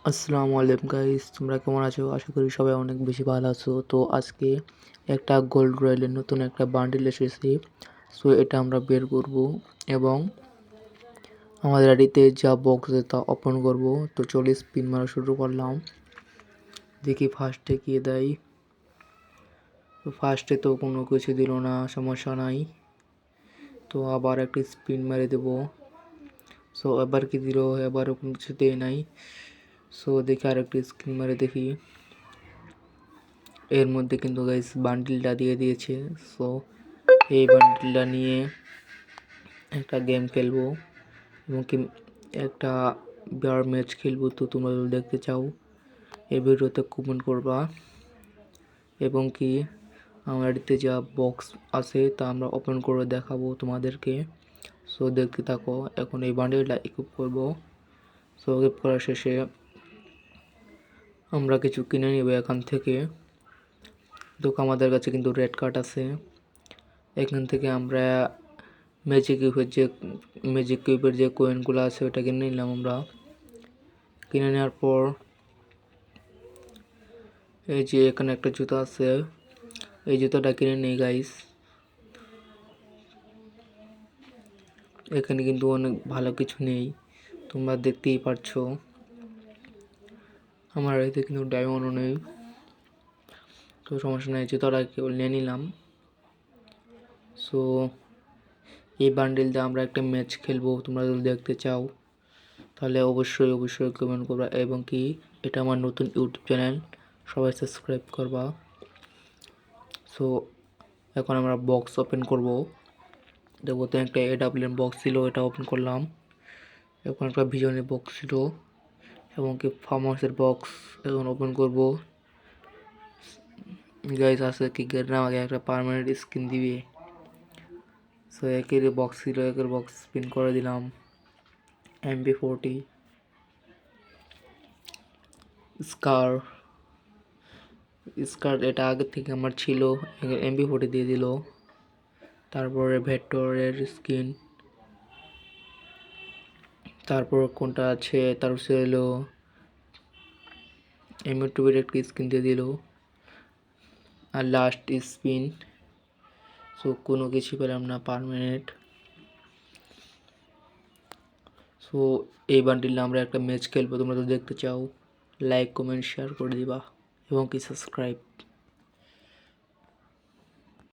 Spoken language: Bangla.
আসসালামু আলাইকুম গাইস, তোমরা কেমন আছো? আশা করি সবাই অনেক বেশি ভালো আছো। তো আজকে একটা গোল্ড রয়্যালের নতুন একটা বান্ডিল এসেছে। সো এটা আমরা বের করব এবং আমাদের আইডিতে যা বক্স আছে তা ওপেন করব। তো চলো স্পিন মারা শুরু করলাম। দেখি ফার্স্টে কি দেয়। তো ফার্স্টে তো কোনো কিছু দিল না, সমস্যা নাই। তো আবার একটা স্পিন মেরে দেব। সো এবার কি দিল? এবারও কোনো কিছু দেয় নাই। সো দেখি আর একটা স্পিন মেরে দেখি। এর মধ্যে কিন্তু গাইস বান্ডিলটা দিয়ে দিয়েছে। সো এই বান্ডিলটা নিয়ে একটা গেম খেলবো এবং কি একটা বিয়ার ম্যাচ খেলবো। তো তোমরা যদি দেখতে চাও এই ভিডিওতে কমেন্ট করবা এবং কি আমার বাড়িতে যা বক্স আছে তা আমরা ওপেন করে দেখাবো তোমাদেরকে। সো দেখতে থাকো। এখন এই বান্ডিলটা ইকুইপ করব। সো ইকুইপ করার শেষে আমরা কিছু কিনে নিব এখান থেকে। তো আমাদের কাছে কিন্তু রেড কার্ড আছে। এখান থেকে আমরা ম্যাজিক কিউবের যে কয়েনগুলো আছে ওটা কিনে নিলাম আমরা। কিনে নেওয়ার পর এই যে এখানে একটা জুতো আছে, এই জুতোটা কিনে নেই গাইস। এখানে কিন্তু অনেক ভালো কিছু নেই, তোমরা দেখতেই পারছো। আমার এতে কিন্তু ডায়মন্ডও নেই, তো সমস্যা নেই, জুতোটা কেবল নিয়ে নিলাম। সো এই বান্ডেল দিয়ে আমরা একটা ম্যাচ খেলবো। তোমরা যদি দেখতে চাও তাহলে অবশ্যই কমেন্ট করবা এবং কি এটা আমার নতুন ইউটিউব চ্যানেল, সবাই সাবস্ক্রাইব করবা। সো এখন আমরা বক্স ওপেন করব। দেখো তো একটা এডাব্লিউএম বক্স ছিল, এটা ওপেন করলাম। এখন একটা ভিজনের বক্স ছিল এবং কি ফার্ম হাউসের বক্স এখন ওপেন করব। গাইস আছে কি গেটরা আমাকে একটা পার্মানেন্ট স্কিন দিবে। সো একের বক্স ছিল, একের বক্স স্পিন করে দিলাম। MP40 স্কার স্কার এটা আগে থেকে আমার ছিল, MP40 দিয়ে দিল। তারপরে ভেক্টরের স্কিন, তারপর কোনটা আছে তার ছিল M2 একটা স্কিন দিয়ে দিল। আর লাস্ট স্পিন। সো কোনো কিছু পেলাম না পার্মানেন্ট। সো এই বান্ডিলে আমরা একটা ম্যাচ খেলবো। তোমরা তো দেখতে চাও লাইক কমেন্ট শেয়ার করে দিবা এবং কি সাবস্ক্রাইব।